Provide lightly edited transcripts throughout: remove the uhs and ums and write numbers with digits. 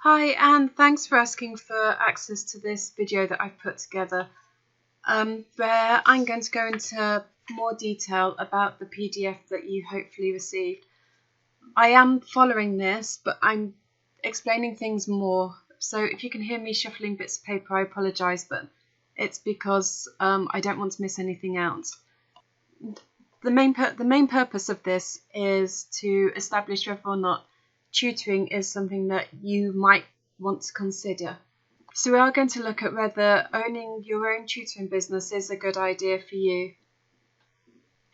Hi, and thanks for asking for access to this video that I've put together, where I'm going to go into more detail about the PDF that you hopefully received. I am following this, but I'm explaining things more. So if you can hear me shuffling bits of paper, I apologise, but it's because I don't want to miss anything out. The main purpose of this is to establish whether or not tutoring is something that you might want to consider. So we are going to look at whether owning your own tutoring business is a good idea for you.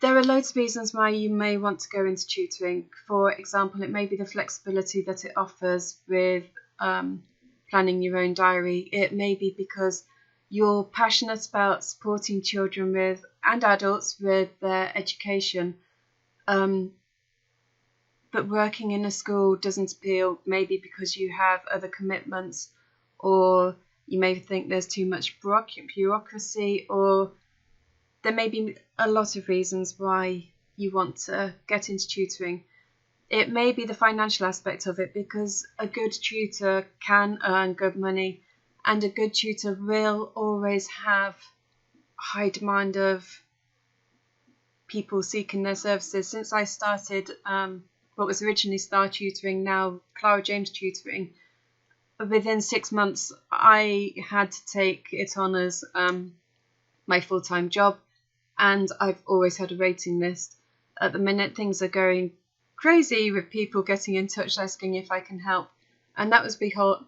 There are loads of reasons why you may want to go into tutoring. For example, it may be the flexibility that it offers with planning your own diary. It may be because you're passionate about supporting children and adults with their education, but working in a school doesn't appeal, maybe because you have other commitments, or you may think there's too much bureaucracy, or there may be a lot of reasons why you want to get into tutoring. It may be the financial aspect of it, because a good tutor can earn good money, and a good tutor will always have high demand of people seeking their services. Since I started what was originally Star Tutoring, now Clara James Tutoring, within 6 months I had to take it on as my full-time job, and I've always had a waiting list. At the minute things are going crazy with people getting in touch asking if I can help, and that was before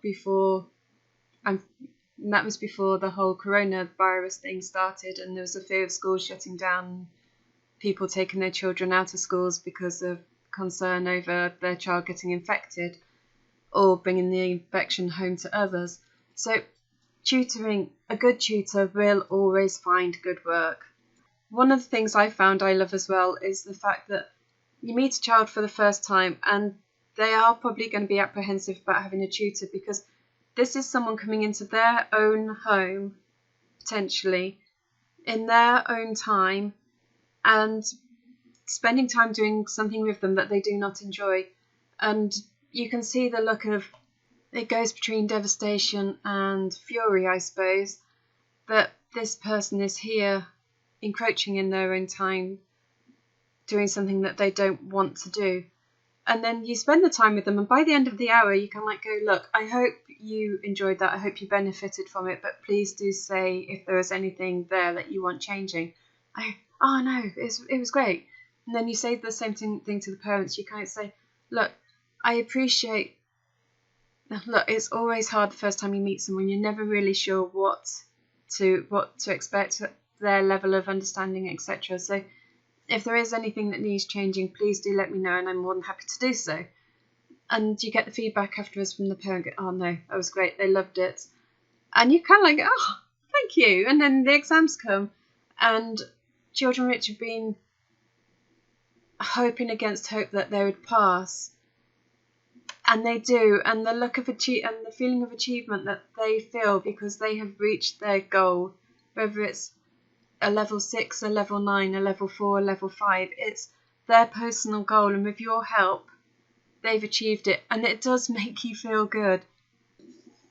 the whole coronavirus thing started, and there was a fear of schools shutting down, people taking their children out of schools because of concern over their child getting infected or bringing the infection home to others. So tutoring, a good tutor will always find good work. One of the things I found I love as well is the fact that you meet a child for the first time and they are probably going to be apprehensive about having a tutor, because this is someone coming into their own home, potentially, in their own time, and spending time doing something with them that they do not enjoy. And you can see the look of, it goes between devastation and fury, I suppose, that this person is here encroaching in their own time, doing something that they don't want to do. And then you spend the time with them, and by the end of the hour you can go, look, I hope you enjoyed that, I hope you benefited from it, but please do say if there is anything there that you want changing. Oh no, it was great. And then you say the same thing to the parents. You kind of say, look, it's always hard the first time you meet someone. You're never really sure what to expect, their level of understanding, etc. So if there is anything that needs changing, please do let me know, and I'm more than happy to do so. And you get the feedback afterwards from the parent, oh no, that was great, they loved it. And you kind of oh, thank you. And then the exams come, and children which have been hoping against hope that they would pass, and they do, and the look of and the feeling of achievement that they feel because they have reached their goal, whether it's a level 6, a level 9, a level 4, a level 5, it's their personal goal, and with your help they've achieved it, and it does make you feel good.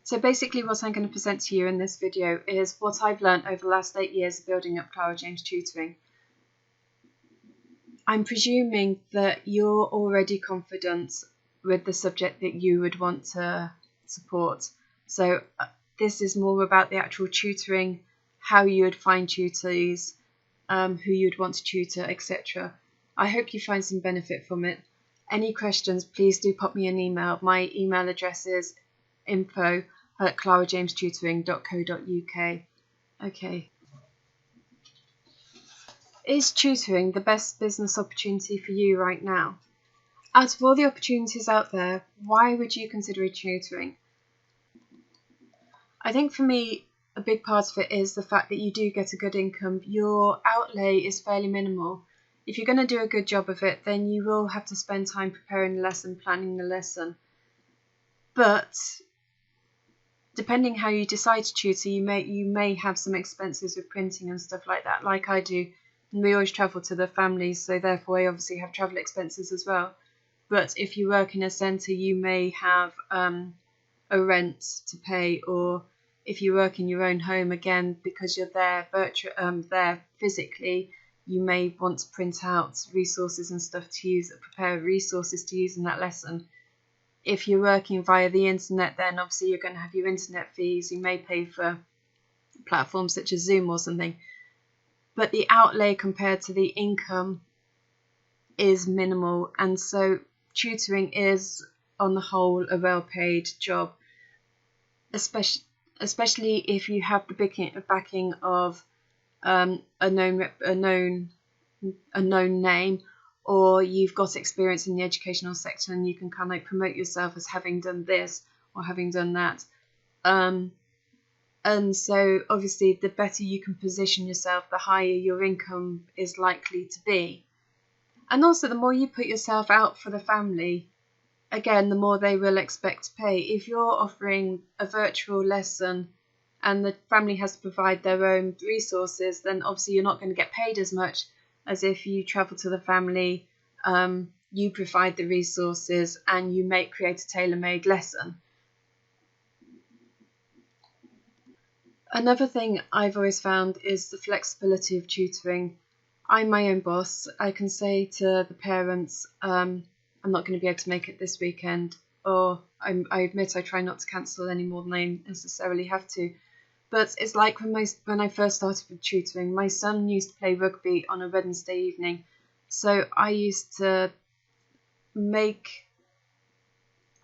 So basically what I'm going to present to you in this video is what I've learned over the last 8 years of building up Clara James Tutoring. I'm presuming that you're already confident with the subject that you would want to support. So this is more about the actual tutoring, how you would find tutors, who you'd want to tutor, etc. I hope you find some benefit from it. Any questions, please do pop me an email. My email address is info@clarajamestutoring.co.uk. Okay. Is tutoring the best business opportunity for you right now? Out of all the opportunities out there, why would you consider tutoring? I think for me, a big part of it is the fact that you do get a good income. Your outlay is fairly minimal. If you're going to do a good job of it, then you will have to spend time preparing the lesson, planning the lesson. But depending how you decide to tutor, you may have some expenses with printing and stuff like that, like I do. And we always travel to the families, so therefore we obviously have travel expenses as well. But if you work in a centre, you may have a rent to pay, or if you work in your own home, again, because you're there there physically, you may want to print out resources and stuff to use, prepare resources to use in that lesson. If you're working via the internet, then obviously you're going to have your internet fees. You may pay for platforms such as Zoom or something. But the outlay compared to the income is minimal. And so tutoring is, on the whole, a well-paid job, especially if you have the backing of a known name, or you've got experience in the educational sector and you can kind of promote yourself as having done this or having done that. And so obviously the better you can position yourself, the higher your income is likely to be. And also the more you put yourself out for the family, again, the more they will expect to pay. If you're offering a virtual lesson and the family has to provide their own resources, then obviously you're not going to get paid as much as if you travel to the family, you provide the resources and you create a tailor-made lesson. Another thing I've always found is the flexibility of tutoring. I'm my own boss. I can say to the parents, I'm not going to be able to make it this weekend, or I admit I try not to cancel any more than I necessarily have to. But it's like when I first started with tutoring, my son used to play rugby on a Wednesday evening. So I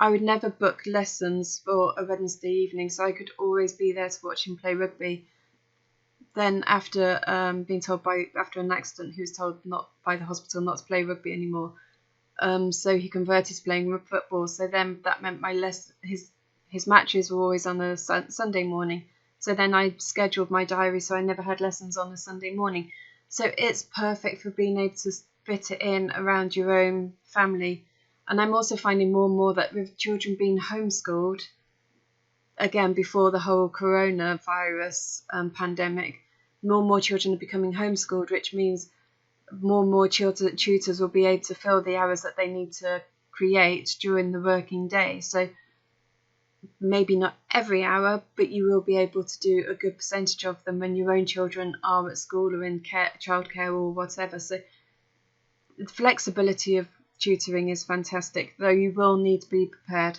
would never book lessons for a Wednesday evening, so I could always be there to watch him play rugby. Then after being told after an accident, he was told not by the hospital not to play rugby anymore. So he converted to playing football. So then that meant his matches were always on a Sunday morning. So then I scheduled my diary so I never had lessons on a Sunday morning. So it's perfect for being able to fit it in around your own family. And I'm also finding more and more that with children being homeschooled, again, before the whole coronavirus pandemic, more and more children are becoming homeschooled, which means more and more tutors will be able to fill the hours that they need to create during the working day. So maybe not every hour, but you will be able to do a good percentage of them when your own children are at school or in childcare or whatever. So the flexibility of tutoring is fantastic, though you will need to be prepared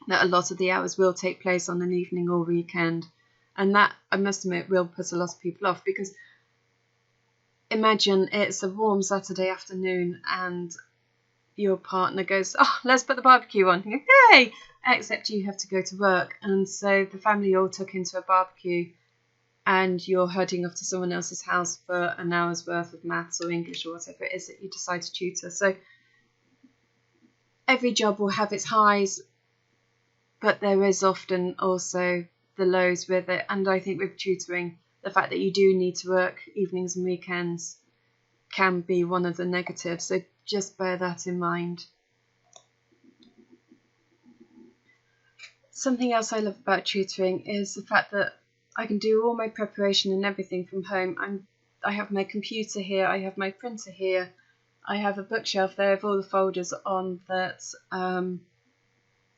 that a lot of the hours will take place on an evening or weekend. And that, I must admit, will put a lot of people off, because imagine it's a warm Saturday afternoon and your partner goes, "Oh, let's put the barbecue on." Yay! Except you have to go to work, and so the family all took into a barbecue and you're heading off to someone else's house for an hour's worth of maths or English or whatever it is that you decide to tutor. So every job will have its highs, but there is often also the lows with it. And I think with tutoring, the fact that you do need to work evenings and weekends can be one of the negatives. So just bear that in mind. Something else I love about tutoring is the fact that I can do all my preparation and everything from home. I have my computer here, I have my printer here, I have a bookshelf there with all the folders on that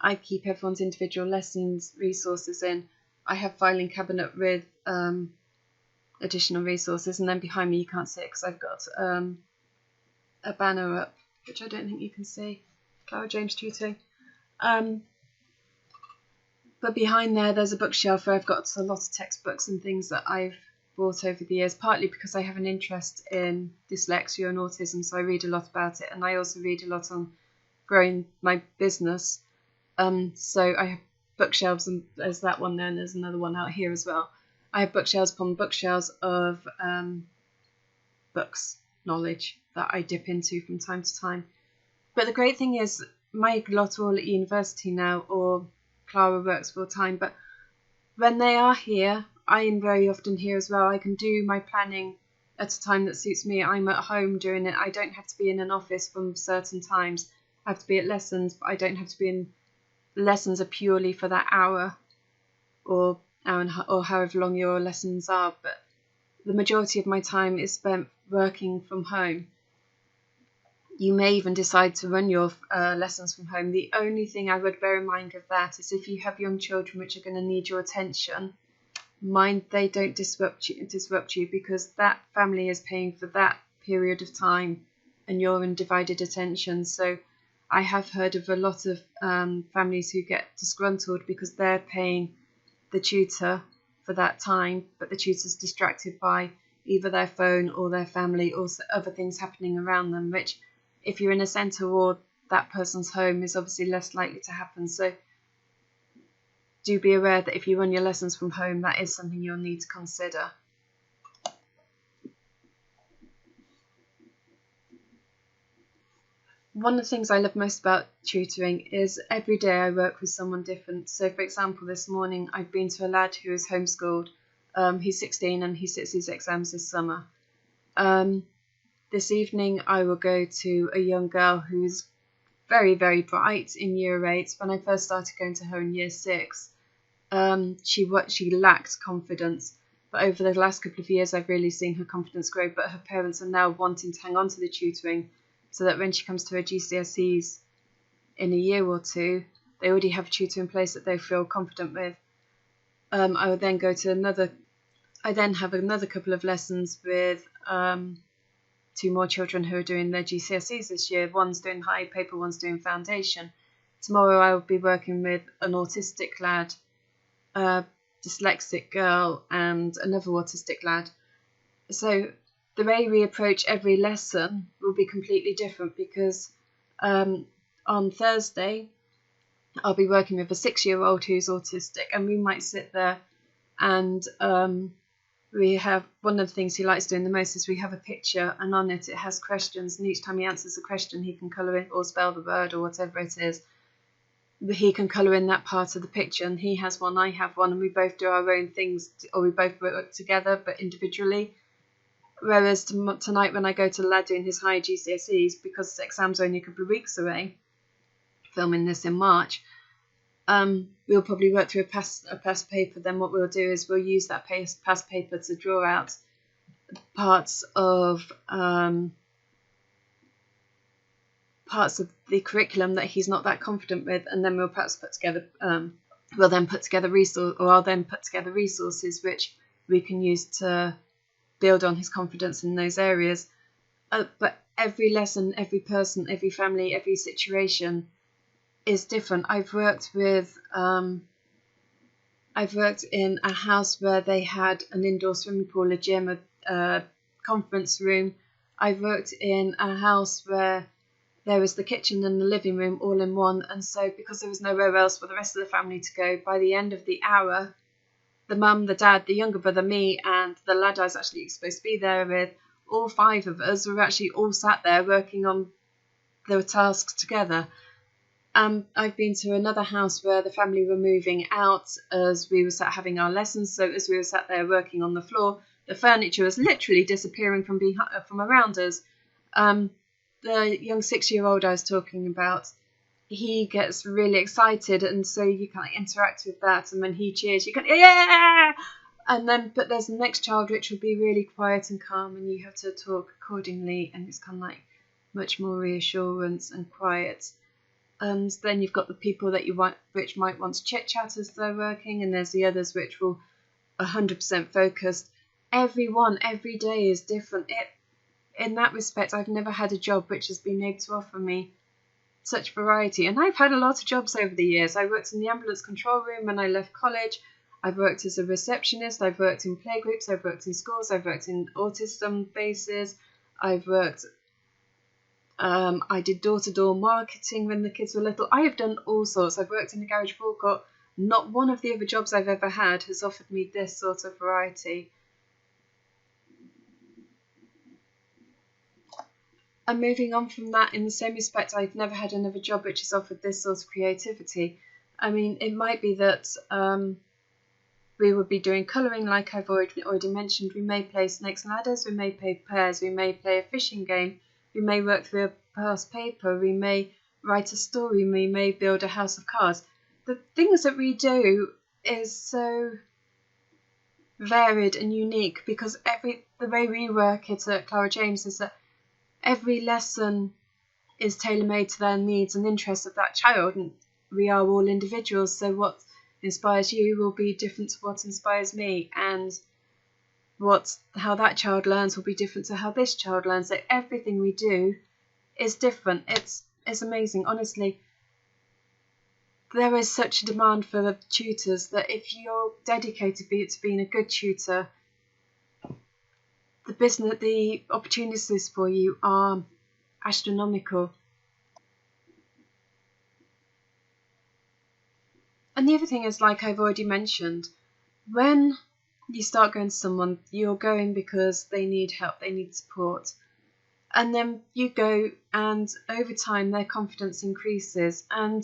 I keep everyone's individual lessons resources in. I have filing cabinet with additional resources, and then behind me you can't see it because I've got a banner up, which I don't think you can see. Clara James Tutoring. But behind there's a bookshelf where I've got a lot of textbooks and things that I've bought over the years, partly because I have an interest in dyslexia and autism, so I read a lot about it, and I also read a lot on growing my business. So I have bookshelves, and there's that one there, and there's another one out here as well. I have bookshelves upon bookshelves of books, knowledge that I dip into from time to time. But the great thing is, my lot are all at university now, or Clara works full time, but when they are here, I am very often here as well. I can do my planning at a time that suits me. I'm at home doing it. I don't have to be in an office from certain times. I have to be at lessons, but I don't have to be in lessons are purely for that hour or however long your lessons are. But the majority of my time is spent working from home. You may even decide to run your lessons from home. The only thing I would bear in mind of that is if you have young children which are going to need your attention, mind they don't disrupt you, because that family is paying for that period of time and you're in divided attention. So I have heard of a lot of families who get disgruntled because they're paying the tutor for that time, but the tutor's distracted by either their phone or their family or other things happening around them, which if you're in a centre or that person's home is obviously less likely to happen. So do be aware that if you run your lessons from home, that is something you'll need to consider. One of the things I love most about tutoring is every day I work with someone different. So for example, this morning I've been to a lad who is homeschooled. He's 16 and he sits his exams this summer. This evening I will go to a young girl who is very, very bright in year 8. When I first started going to her in year 6, she lacked confidence. But over the last couple of years I've really seen her confidence grow, but her parents are now wanting to hang on to the tutoring so that when she comes to her GCSEs in a year or two, they already have a tutor in place that they feel confident with. I would then I then have another couple of lessons with 2 more children who are doing their GCSEs this year. One's doing high paper, one's doing foundation. Tomorrow I will be working with an autistic lad, a dyslexic girl and another autistic lad. So the way we approach every lesson will be completely different, because on Thursday I'll be working with a 6-year-old who's autistic, and we might sit there and we have, one of the things he likes doing the most is we have a picture, and on it has questions, and each time he answers a question he can colour in or spell the word or whatever it is. He can colour in that part of the picture, and he has one, I have one, and we both do our own things, or we both work together but individually. Whereas tonight when I go to the lad doing his higher GCSEs, because exams are only a couple of weeks away, filming this in March, we'll probably work through a past paper. Then what we'll do is we'll use that past paper to draw out parts of the curriculum that he's not that confident with, and then we'll perhaps put together I'll then put together resources which we can use to build on his confidence in those areas. But every lesson, every person, every family, every situation is different. I've worked in a house where they had an indoor swimming pool, a gym, a conference room. I've worked in a house where there was the kitchen and the living room all in one, and so because there was nowhere else for the rest of the family to go, by the end of the hour, the mum, the dad, the younger brother, me, and the lad I was actually supposed to be there with, all 5 of us were actually all sat there working on the tasks together. I've been to another house where the family were moving out as we were having our lessons. So as we were sat there working on the floor, the furniture was literally disappearing from around us. The young 6-year-old I was talking about, he gets really excited, and so you kind of interact with that. And when he cheers, you can yeah. And then, but there's the next child which will be really quiet and calm, and you have to talk accordingly. And it's kind of like much more reassurance and quiet. And then you've got the people that which might want to chit chat as they're working, and there's the others which will 100% focused. Everyone, every day is different. In that respect, I've never had a job which has been able to offer me such variety. And I've had a lot of jobs over the years. I worked in the ambulance control room when I left college. I've worked as a receptionist. I've worked in playgroups. I've worked in schools. I've worked in autism bases. I've worked. I did door-to-door marketing when the kids were little. I have done all sorts. I've worked in the garage forecourt. Not one of the other jobs I've ever had has offered me this sort of variety. And moving on from that, in the same respect, I've never had another job which has offered this sort of creativity. I mean, it might be that we would be doing colouring, like I've already mentioned. We may play snakes and ladders, we may play pairs, we may play a fishing game, we may work through a past paper, we may write a story, we may build a house of cards. The things that we do is so varied and unique, because the way we work it at Clara James is that every lesson is tailor-made to their needs and interests of that child, and we are all individuals, so what inspires you will be different to what inspires me, and how that child learns will be different to how this child learns. So everything we do is different. It's amazing, honestly. There is such a demand for tutors that if you're dedicated to being a good tutor, the opportunities for you are astronomical. And the other thing is, like I've already mentioned, when you start going to someone, you're going because they need help, they need support. And then you go, and over time their confidence increases, and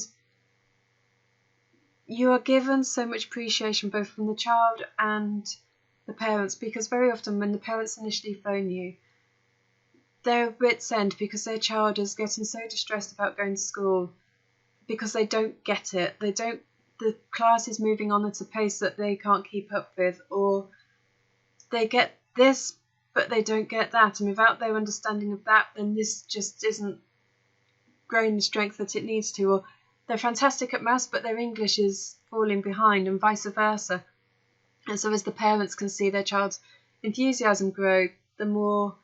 you are given so much appreciation both from the child and the parents, because very often when the parents initially phone you, they're at wit's end because their child is getting so distressed about going to school because they don't get it. The class is moving on at a pace that they can't keep up with, or they get this but they don't get that, and without their understanding of that, then this just isn't growing the strength that it needs to. Or they're fantastic at maths but their English is falling behind, and vice versa. And so as the parents can see their child's enthusiasm grow, the more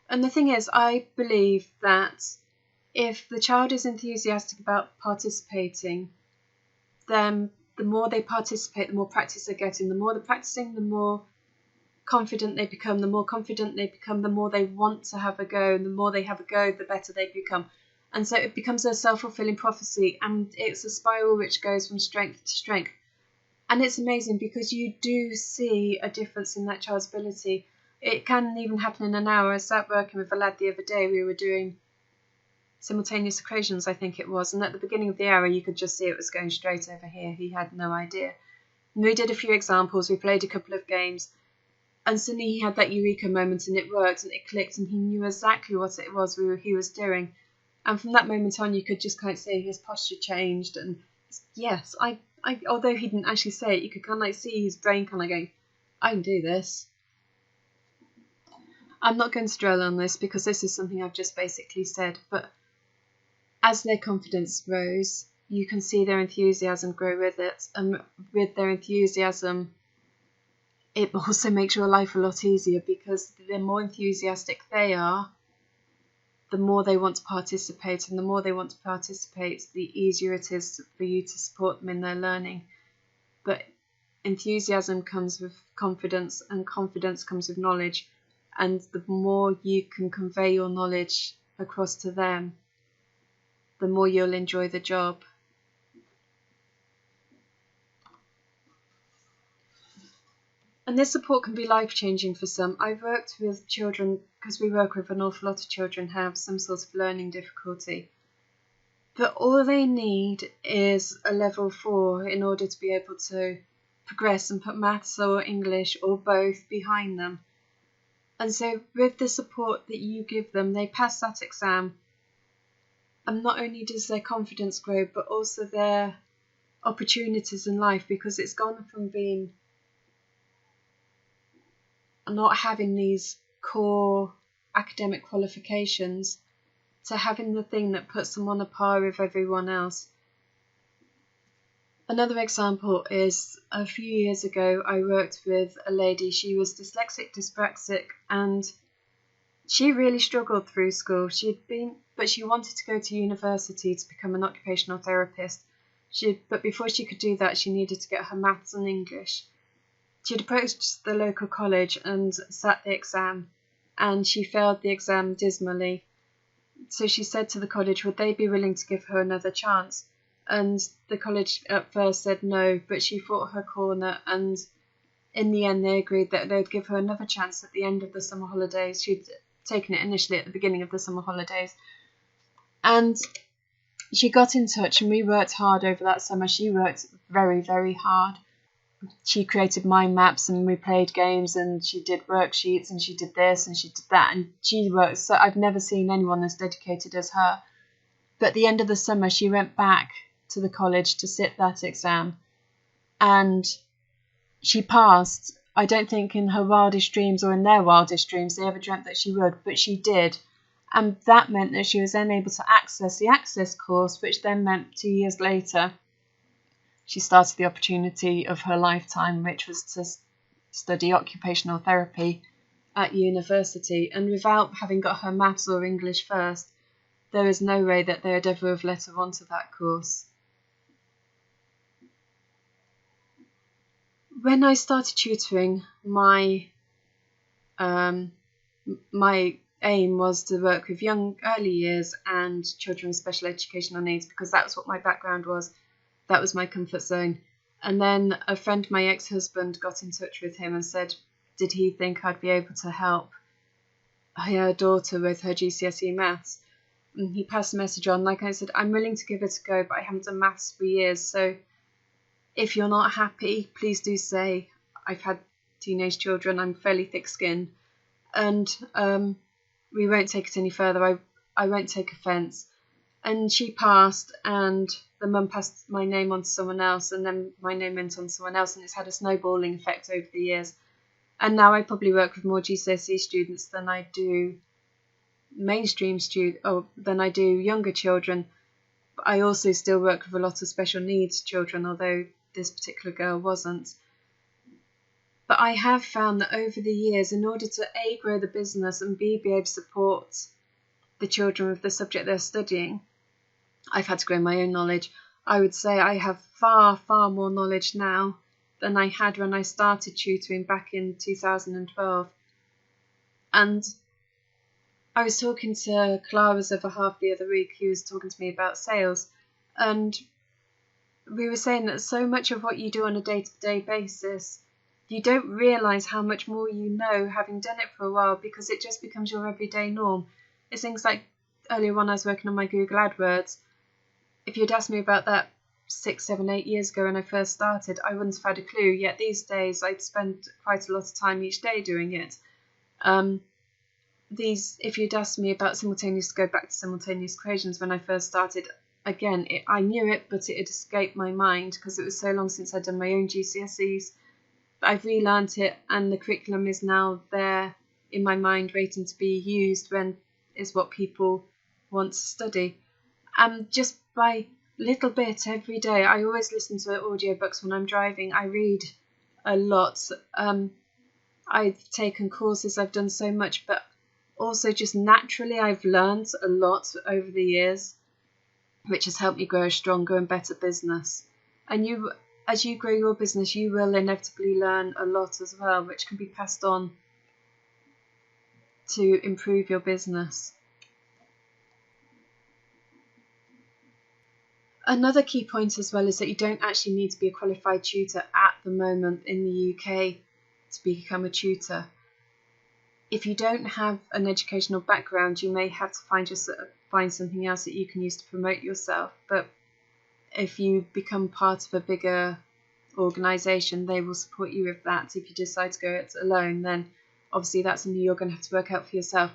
and the thing is, I believe that if the child is enthusiastic about participating, then the more they participate, the more practice they're getting. The more they're practicing, the more confident they become. The more confident they become, the more they want to have a go. And the more they have a go, the better they become. And so it becomes a self-fulfilling prophecy, and it's a spiral which goes from strength to strength. And it's amazing because you do see a difference in that child's ability. It can even happen in an hour. I sat working with a lad the other day. We were doing simultaneous equations, I think it was, and at the beginning of the hour you could just see it was going straight over here. He had no idea. And we did a few examples, we played a couple of games, and suddenly he had that eureka moment, and it worked and it clicked, and he knew exactly what it was he was doing. And from that moment on you could just kind of see his posture changed, and yes, I although he didn't actually say it, you could kind of like see his brain kind of going, I can do this. I'm not going to dwell on this because this is something I've just basically said, but as their confidence grows, you can see their enthusiasm grow with it, and with their enthusiasm, it also makes your life a lot easier, because the more enthusiastic they are, the more they want to participate, and the more they want to participate, the easier it is for you to support them in their learning. But enthusiasm comes with confidence, and confidence comes with knowledge, and the more you can convey your knowledge across to them, the more you'll enjoy the job. And this support can be life-changing for some. I've worked with children, because we work with an awful lot of children who have some sort of learning difficulty. But all they need is a level 4 in order to be able to progress and put maths or English or both behind them. And so with the support that you give them, they pass that exam. And not only does their confidence grow, but also their opportunities in life, because it's gone from being not having these core academic qualifications to having the thing that puts them on a par with everyone else. Another example is a few years ago I worked with a lady. She was dyspraxic, and she really struggled through school. But she wanted to go to university to become an occupational therapist. But before she could do that, she needed to get her maths and English. She'd approached the local college and sat the exam, and she failed the exam dismally. So she said to the college, would they be willing to give her another chance? And the college at first said no, but she fought her corner, and in the end they agreed that they would give her another chance at the end of the summer holidays. She'd taken it initially at the beginning of the summer holidays. And she got in touch, and we worked hard over that summer. She worked very, very hard. She created mind maps, and we played games, and she did worksheets, and she did this and she did that, and she worked. So I've never seen anyone as dedicated as her. But at the end of the summer she went back to the college to sit that exam, and she passed, I don't think in her wildest dreams or in their wildest dreams they ever dreamt that she would, but she did. And that meant that she was then able to access the Access course, which then meant 2 years later she started the opportunity of her lifetime, which was to study occupational therapy at university. And without having got her maths or English first, there is no way that they would ever have let her onto that course. When I started tutoring, my aim was to work with young early years and children with special educational needs, because that's what my background was. That was my comfort zone. And then a friend, my ex-husband, got in touch with him and said, did he think I'd be able to help her daughter with her GCSE maths? And he passed the message on. Like I said, I'm willing to give it a go, but I haven't done maths for years. So if you're not happy, please do say. I've had teenage children. I'm fairly thick-skinned. And we won't take it any further. I won't take offence. And she passed, and the mum passed my name on to someone else, and then my name went on to someone else, and it's had a snowballing effect over the years. And now I probably work with more GCSE students than I do mainstream than I do younger children. But I also still work with a lot of special needs children, although this particular girl wasn't. But I have found that over the years, in order to A, grow the business, and B, be able to support the children with the subject they're studying, I've had to grow my own knowledge. I would say I have far, far more knowledge now than I had when I started tutoring back in 2012. And I was talking to Clara's other half the other week, who was talking to me about sales, and we were saying that so much of what you do on a day-to-day basis, you don't realise how much more you know having done it for a while, because it just becomes your everyday norm. It's things like, earlier on I was working on my Google AdWords. If you'd asked me about that 6, 7, 8 years ago when I first started, I wouldn't have had a clue, yet these days I'd spend quite a lot of time each day doing it. If you'd asked me about go back to simultaneous equations when I first started, again, I knew it, but it had escaped my mind because it was so long since I'd done my own GCSEs. But I've relearnt it, and the curriculum is now there in my mind waiting to be used when is what people want to study. Just by little bit every day, I always listen to audiobooks when I'm driving. I read a lot. I've taken courses, I've done so much, but also just naturally I've learned a lot over the years, which has helped me grow a stronger and better business. And as you grow your business, you will inevitably learn a lot as well, which can be passed on to improve your business. Another key point as well is that you don't actually need to be a qualified tutor at the moment in the UK to become a tutor. If you don't have an educational background, you may have to find something else that you can use to promote yourself. But if you become part of a bigger organisation, they will support you with that. If you decide to go it alone, then obviously that's something you're going to have to work out for yourself.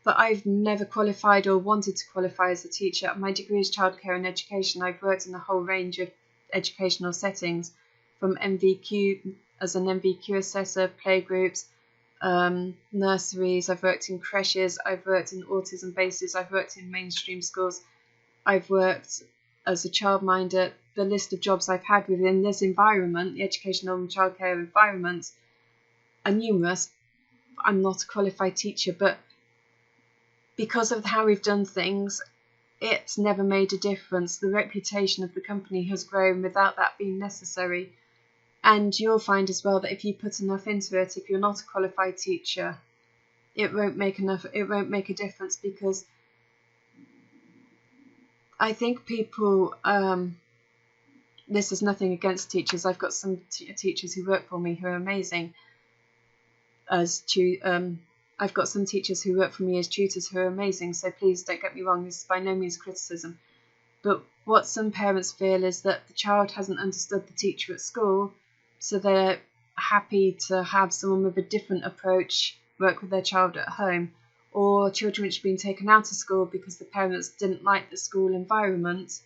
But I've never qualified or wanted to qualify as a teacher. My degree is childcare and education. I've worked in a whole range of educational settings, from MVQ as an MVQ assessor, playgroups, nurseries. I've worked in creches. I've worked in autism bases. I've worked in mainstream schools. I've worked as a childminder. The list of jobs I've had within this environment, the educational and childcare environment, are numerous. I'm not a qualified teacher, but because of how we've done things, it's never made a difference. The reputation of the company has grown without that being necessary. And you'll find as well that if you put enough into it, if you're not a qualified teacher, it won't make a difference, because I think people, this is nothing against teachers. I've got some teachers who work for me who are amazing I've got some teachers who work for me as tutors who are amazing, so please don't get me wrong, this is by no means criticism. But what some parents feel is that the child hasn't understood the teacher at school, so they're happy to have someone with a different approach work with their child at home. Or children which have been taken out of school because the parents didn't like the school environment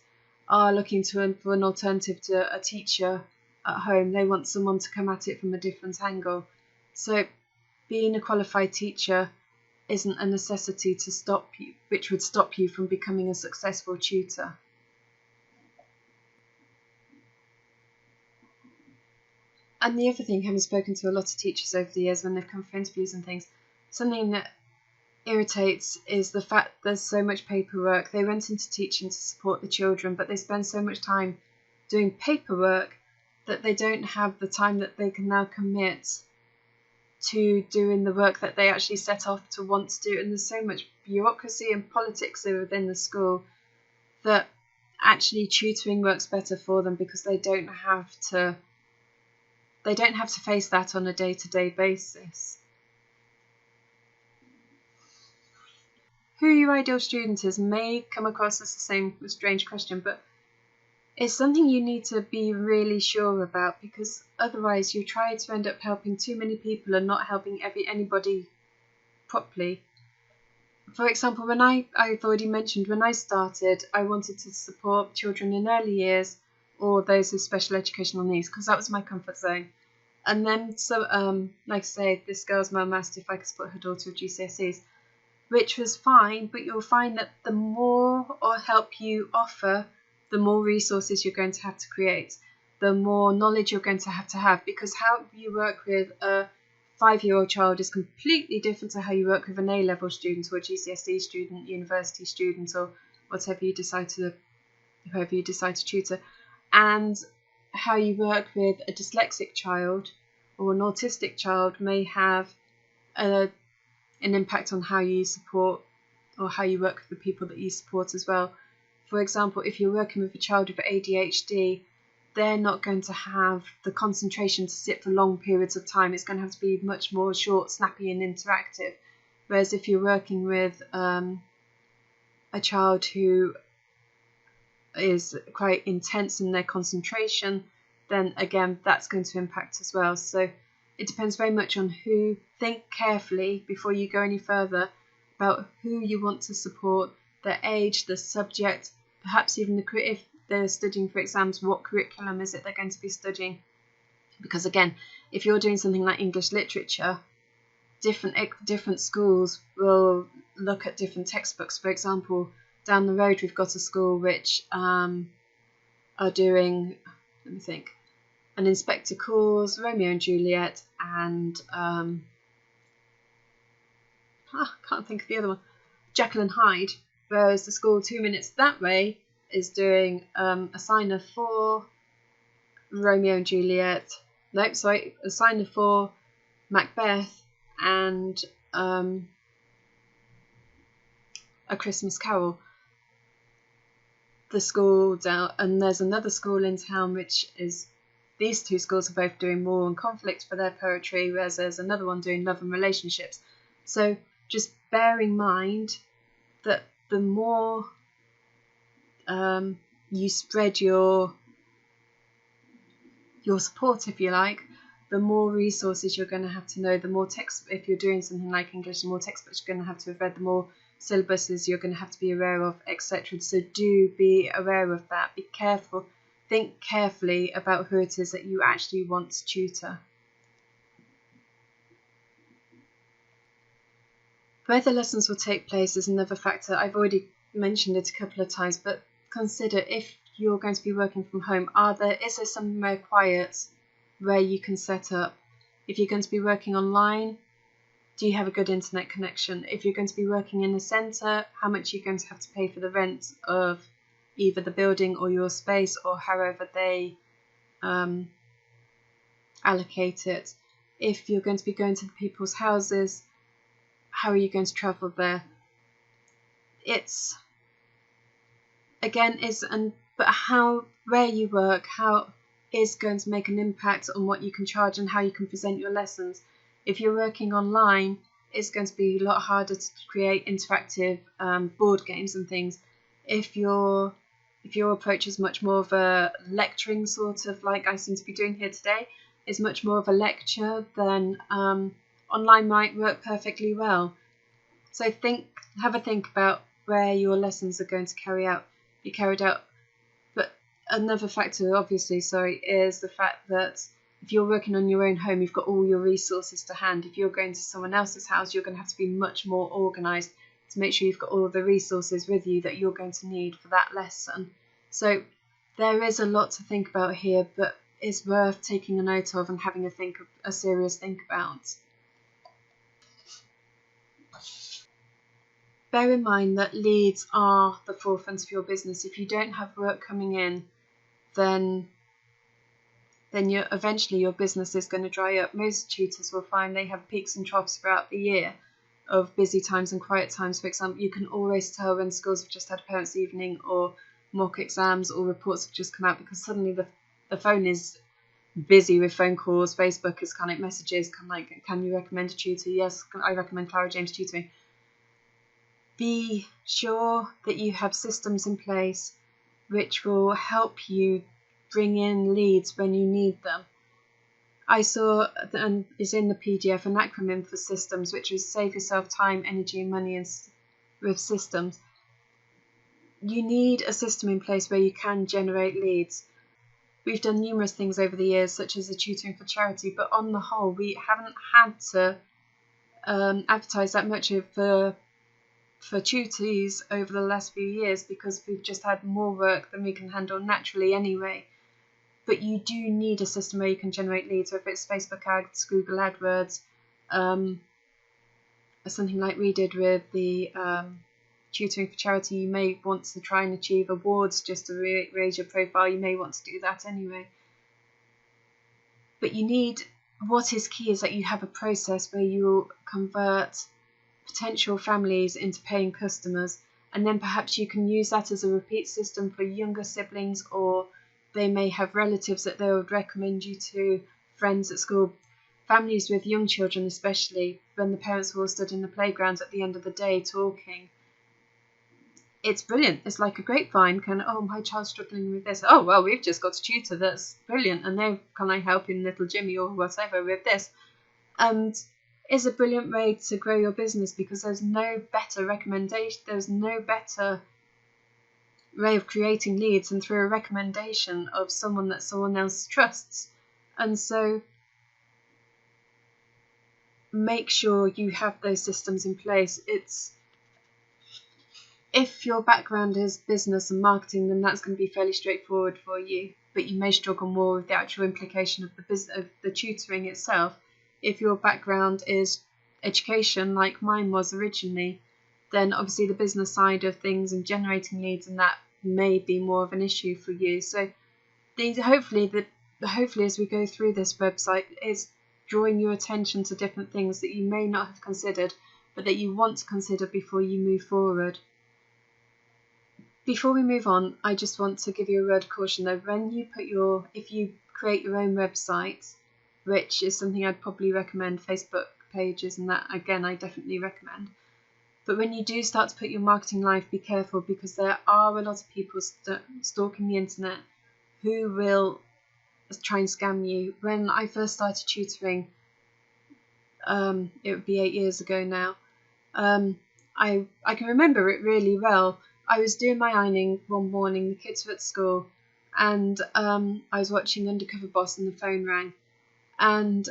are looking for an alternative to a teacher at home. They want someone to come at it from a different angle. So being a qualified teacher isn't a necessity to stop you, which would stop you from becoming a successful tutor. And the other thing, having spoken to a lot of teachers over the years when they've come for interviews and things, something that irritates is the fact there's so much paperwork. They went into teaching to support the children, but they spend so much time doing paperwork that they don't have the time that they can now commit to doing the work that they actually set off to want to do. And there's so much bureaucracy and politics within the school that actually tutoring works better for them, because they don't have to face that on a day-to-day basis. Who your ideal student is may come across as the same strange question, but it's something you need to be really sure about, because otherwise you try to end up helping too many people and not helping anybody properly. For example, when I've already mentioned, when I started, I wanted to support children in early years or those with special educational needs, because that was my comfort zone. And then, like I say, this girl's mum asked if I could support her daughter with GCSEs, which was fine, but you'll find that the more or help you offer, the more resources you're going to have to create, the more knowledge you're going to have, because how you work with a 5-year-old child is completely different to how you work with an A-level student or a GCSE student, university student, or whoever you decide to tutor. And how you work with a dyslexic child or an autistic child may have an impact on how you support or how you work with the people that you support as well. For example, if you're working with a child with ADHD, they're not going to have the concentration to sit for long periods of time. It's going to have to be much more short, snappy and interactive. Whereas if you're working with a child who is quite intense in their concentration, then again, that's going to impact as well. So it depends very much on who. Think carefully before you go any further about who you want to support, their age, the subject, perhaps even if they're studying for exams, what curriculum is it they're going to be studying. Because again, if you're doing something like English literature, different schools will look at different textbooks. For example, down the road we've got a school which are doing, let me think, an Inspector Calls, Romeo and Juliet, and can't think of the other one, Jekyll and Hyde. Whereas the school 2 minutes that way is doing a Signer for Romeo and Juliet. Nope, sorry, a Signer for Macbeth and A Christmas Carol. The school down, and there's another school in town which is, these two schools are both doing war and conflict for their poetry, whereas there's another one doing love and relationships. So just bear in mind that the more you spread your support, if you like, the more resources you're going to have to know, the more text, if you're doing something like English, the more textbooks you're going to have to have read, the more syllabuses you're going to have to be aware of, etc. So do be aware of that. Be careful. Think carefully about who it is that you actually want to tutor. Where the lessons will take place is another factor. I've already mentioned it a couple of times, but consider if you're going to be working from home, is there somewhere quiet where you can set up? If you're going to be working online, do you have a good internet connection? If you're going to be working in a centre, how much are you going to have to pay for the rent of either the building or your space, or however they allocate it? If you're going to be going to the people's houses, how are you going to travel there? It's again where you work, how is going to make an impact on what you can charge and how you can present your lessons. If you're working online, it's going to be a lot harder to create interactive board games and things. If your approach is much more of a lecturing sort of, like I seem to be doing here today, is much more of a lecture, then online might work perfectly well. So have a think about where your lessons are going to be carried out. But another factor, obviously, is the fact that if you're working on your own home, you've got all your resources to hand. If you're going to someone else's house, you're going to have to be much more organised to make sure you've got all of the resources with you that you're going to need for that lesson. So there is a lot to think about here, but it's worth taking a note of and having a serious think about. Bear in mind that leads are the forefront of your business. If you don't have work coming in, then eventually your business is going to dry up. Most tutors will find they have peaks and troughs throughout the year of busy times and quiet times. For example, you can always tell when schools have just had a parents' evening or mock exams or reports have just come out, because suddenly the phone is busy with phone calls. Facebook is kind of messages, can you recommend a tutor? Yes, I recommend Clara James Tutoring. Be sure that you have systems in place which will help you bring in leads when you need them. I saw, and is in the PDF, an acronym for systems, which is save yourself time, energy and money with systems. You need a system in place where you can generate leads. We've done numerous things over the years, such as the Tutoring for Charity, but on the whole, we haven't had to advertise that much for tutors over the last few years, because we've just had more work than we can handle naturally anyway. But you do need a system where you can generate leads, whether it's Facebook ads, Google AdWords, something like we did with the Tutoring for Charity. You may want to try and achieve awards just to raise your profile. You may want to do that anyway. But what is key is that you have a process where you will convert potential families into paying customers, and then perhaps you can use that as a repeat system for younger siblings, or they may have relatives that they would recommend you to, friends at school, families with young children, especially when the parents all stood in the playground at the end of the day talking. It's brilliant. It's like a grapevine. My child's struggling with this. Oh, well, we've just got a tutor that's brilliant, and they're helping little Jimmy or whatever with this. And it's a brilliant way to grow your business, because there's no better recommendation. There's no better way of creating leads than through a recommendation of someone that someone else trusts. And so make sure you have those systems in place. If your background is business and marketing, then that's going to be fairly straightforward for you, but you may struggle more with the actual implication of the tutoring itself. If your background is education, like mine was originally, then obviously the business side of things and generating leads and that may be more of an issue for you. So hopefully as we go through this website, is drawing your attention to different things that you may not have considered, but that you want to consider before you move forward. Before we move on, I just want to give you a word of caution though. If you create your own website, which is something I'd probably recommend, Facebook pages and that, again, I definitely recommend. But when you do start to put your marketing live, be careful, because there are a lot of people stalking the internet who will try and scam you. When I first started tutoring, it would be 8 years ago now, I can remember it really well. I was doing my ironing one morning, the kids were at school, and I was watching Undercover Boss and the phone rang. And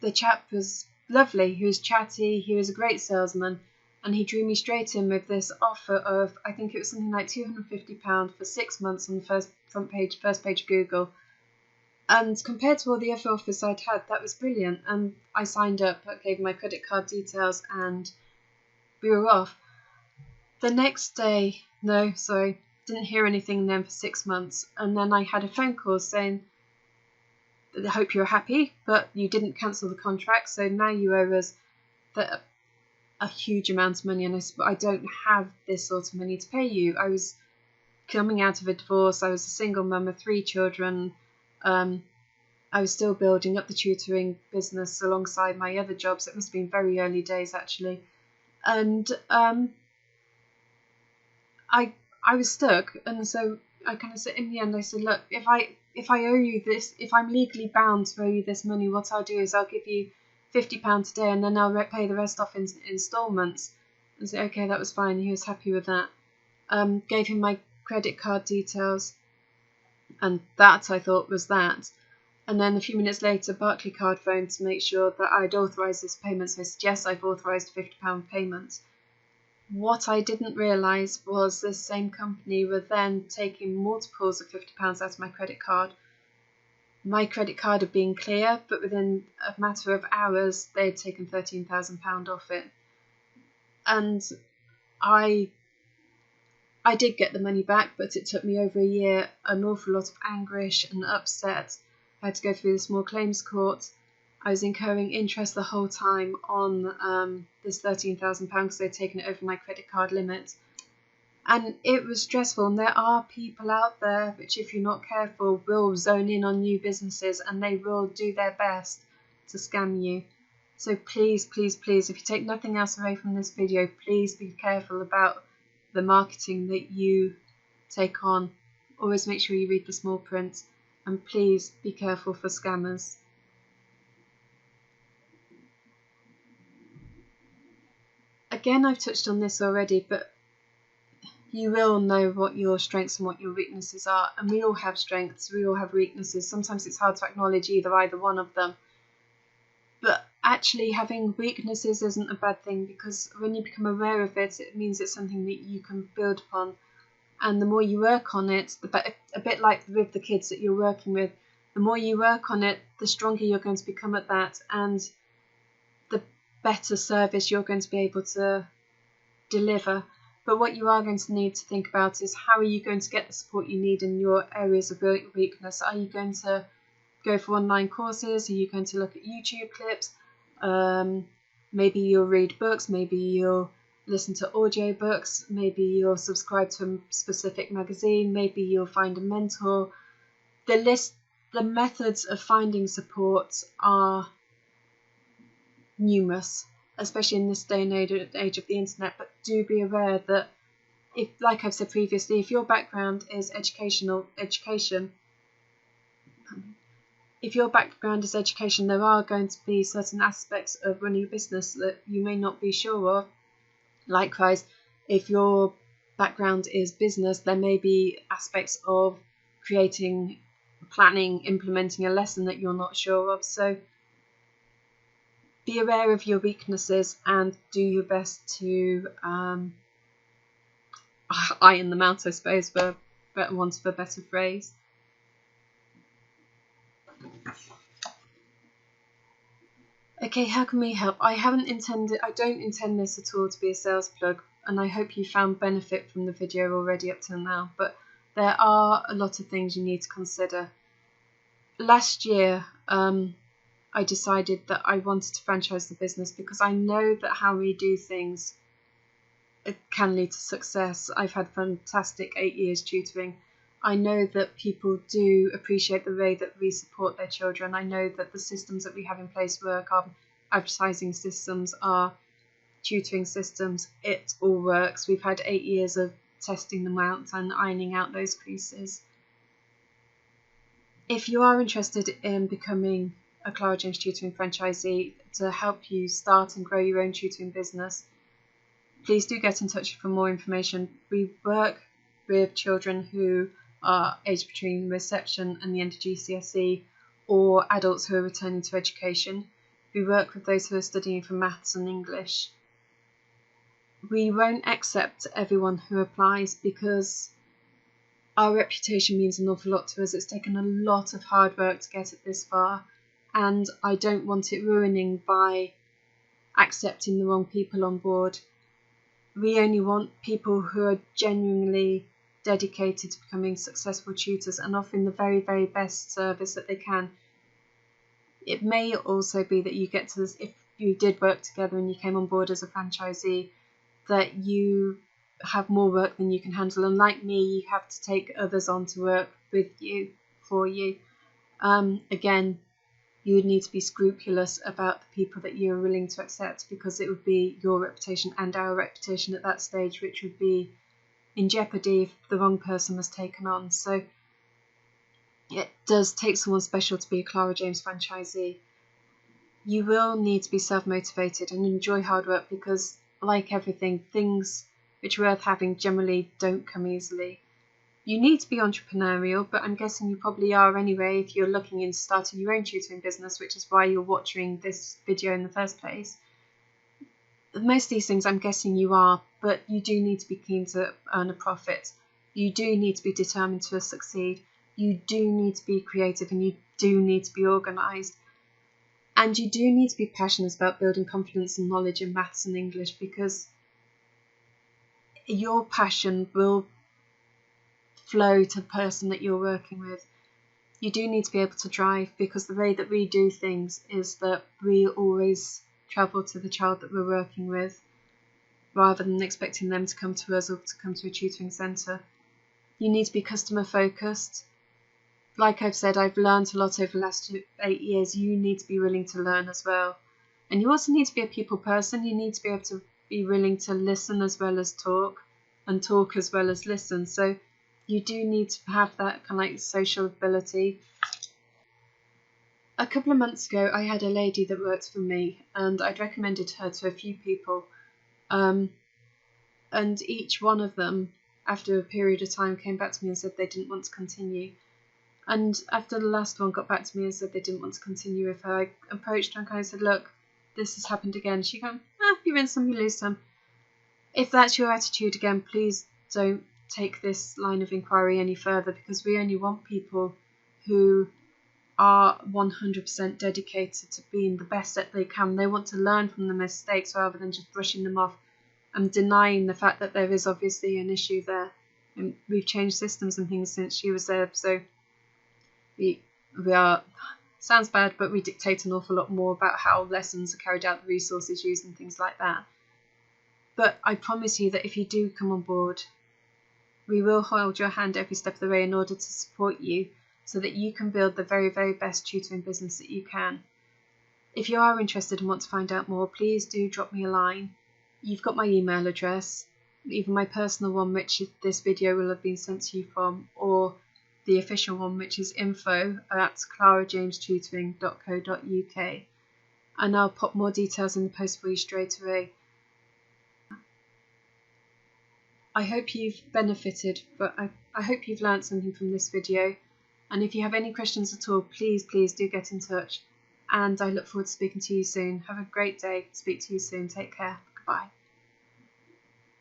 the chap was lovely, he was chatty, he was a great salesman, and he drew me straight in with this offer of, I think it was something like £250 for 6 months on the first page of Google. And compared to all the other offers I'd had, that was brilliant. And I signed up, I gave my credit card details, and we were off. The next day, didn't hear anything then for 6 months. And then I had a phone call saying, I hope you're happy, but you didn't cancel the contract, so now you owe us a huge amount of money, and I don't have this sort of money to pay you. I was coming out of a divorce, I was a single mum of 3 children, I was still building up the tutoring business alongside my other jobs. It must have been very early days actually, and I was stuck, and so I kind of said, in the end I said, look, if I owe you this, if I'm legally bound to owe you this money, what I'll do is I'll give you £50 today, and then I'll pay the rest off in instalments. And so, okay, that was fine. He was happy with that. Gave him my credit card details, And that, I thought, was that. And then a few minutes later, Barclaycard phoned to make sure that I'd authorised this payment. So I said, yes, I've authorised a £50 payment. What I didn't realise was this same company were then taking multiples of £50 out of my credit card. My credit card had been clear, but within a matter of hours, they had taken £13,000 off it. And I did get the money back, but it took me over a year, an awful lot of anguish and upset. I had to go through the small claims court. I was incurring interest the whole time on this £13,000 because they'd taken it over my credit card limit. And it was stressful. And there are people out there which, if you're not careful, will zone in on new businesses and they will do their best to scam you. So please, please, please, if you take nothing else away from this video, please be careful about the marketing that you take on. Always make sure you read the small print, and please be careful for scammers. Again, I've touched on this already, but you will know what your strengths and what your weaknesses are, and we all have strengths, we all have weaknesses. Sometimes it's hard to acknowledge either one of them. But actually having weaknesses isn't a bad thing, because when you become aware of it, it means it's something that you can build upon. And the more you work on it, the better. A bit like with the kids that you're working with, the more you work on it, the stronger you're going to become at that, and the better service you're going to be able to deliver. But what you are going to need to think about is, how are you going to get the support you need in your areas of weakness? Are you going to go for online courses? Are you going to look at YouTube clips? Maybe you'll read books, maybe you'll listen to audiobooks, maybe you'll subscribe to a specific magazine, maybe you'll find a mentor. The methods of finding support are numerous, especially in this day and age of the internet. But do be aware that, if, like I've said previously, if your background is education, there are going to be certain aspects of running a business that you may not be sure of. Likewise, if your background is business, there may be aspects of creating, planning, implementing a lesson that you're not sure of. So be aware of your weaknesses and do your best to iron them out, I suppose, for want of a better phrase. Okay, how can we help? I don't intend this at all to be a sales plug, and I hope you found benefit from the video already up till now, but there are a lot of things you need to consider. Last year, I decided that I wanted to franchise the business because I know that how we do things, it can lead to success. I've had fantastic 8 years tutoring. I know that people do appreciate the way that we support their children. I know that the systems that we have in place work. Our advertising systems, our tutoring systems, it all works. We've had 8 years of testing them out and ironing out those creases. If you are interested in becoming a Clara James Tutoring franchisee to help you start and grow your own tutoring business, please do get in touch for more information. We work with children who are aged between reception and the end of GCSE, or adults who are returning to education. We work with those who are studying for maths and English. We won't accept everyone who applies because our reputation means an awful lot to us. It's taken a lot of hard work to get it this far, and I don't want it ruining by accepting the wrong people on board. We only want people who are genuinely dedicated to becoming successful tutors and offering the very, very best service that they can. It may also be that you get to this, if you did work together and you came on board as a franchisee, that you have more work than you can handle, and like me, you have to take others on to work with you, for you. Again, you would need to be scrupulous about the people that you're willing to accept, because it would be your reputation and our reputation at that stage which would be in jeopardy if the wrong person was taken on. So it does take someone special to be a Clara James franchisee. You will need to be self-motivated and enjoy hard work, because like everything, things which are worth having generally don't come easily. You need to be entrepreneurial, but I'm guessing you probably are anyway if you're looking into starting your own tutoring business, which is why you're watching this video in the first place. Most of these things I'm guessing you are, but you do need to be keen to earn a profit. You do need to be determined to succeed. You do need to be creative, and you do need to be organised. And you do need to be passionate about building confidence and knowledge in maths and English, because your passion will flow to the person that you're working with. You do need to be able to drive, because the way that we do things is that we always travel to the child that we're working with, rather than expecting them to come to us or to come to a tutoring centre. You need to be customer focused. Like I've said, I've learned a lot over the last 8 years. You need to be willing to learn as well. And you also need to be a people person. You need to be able to be willing to listen as well as talk, and talk as well as listen. So you do need to have that kind of like social ability. A couple of months ago, I had a lady that worked for me, and I'd recommended her to a few people. And each one of them, after a period of time, came back to me and said they didn't want to continue. And after the last one got back to me and said they didn't want to continue with her, I approached her and kind of said, look, this has happened again. She goes, you win some, you lose some. If that's your attitude again, please don't take this line of inquiry any further, because we only want people who are 100% dedicated to being the best that they can. They want to learn from the mistakes rather than just brushing them off and denying the fact that there is obviously an issue there. And we've changed systems and things since she was there, so we are, sounds bad, but we dictate an awful lot more about how lessons are carried out, the resources used and things like that. But I promise you that if you do come on board, we will hold your hand every step of the way in order to support you, so that you can build the very, very best tutoring business that you can. If you are interested and want to find out more, please do drop me a line. You've got my email address, either my personal one, which this video will have been sent to you from, or the official one, which is info@clarajamestutoring.co.uk, and I'll pop more details in the post for you straight away. I hope you've benefited, but I hope you've learned something from this video. And if you have any questions at all, please do get in touch. And I look forward to speaking to you soon. Have a great day. Speak to you soon. Take care. Goodbye.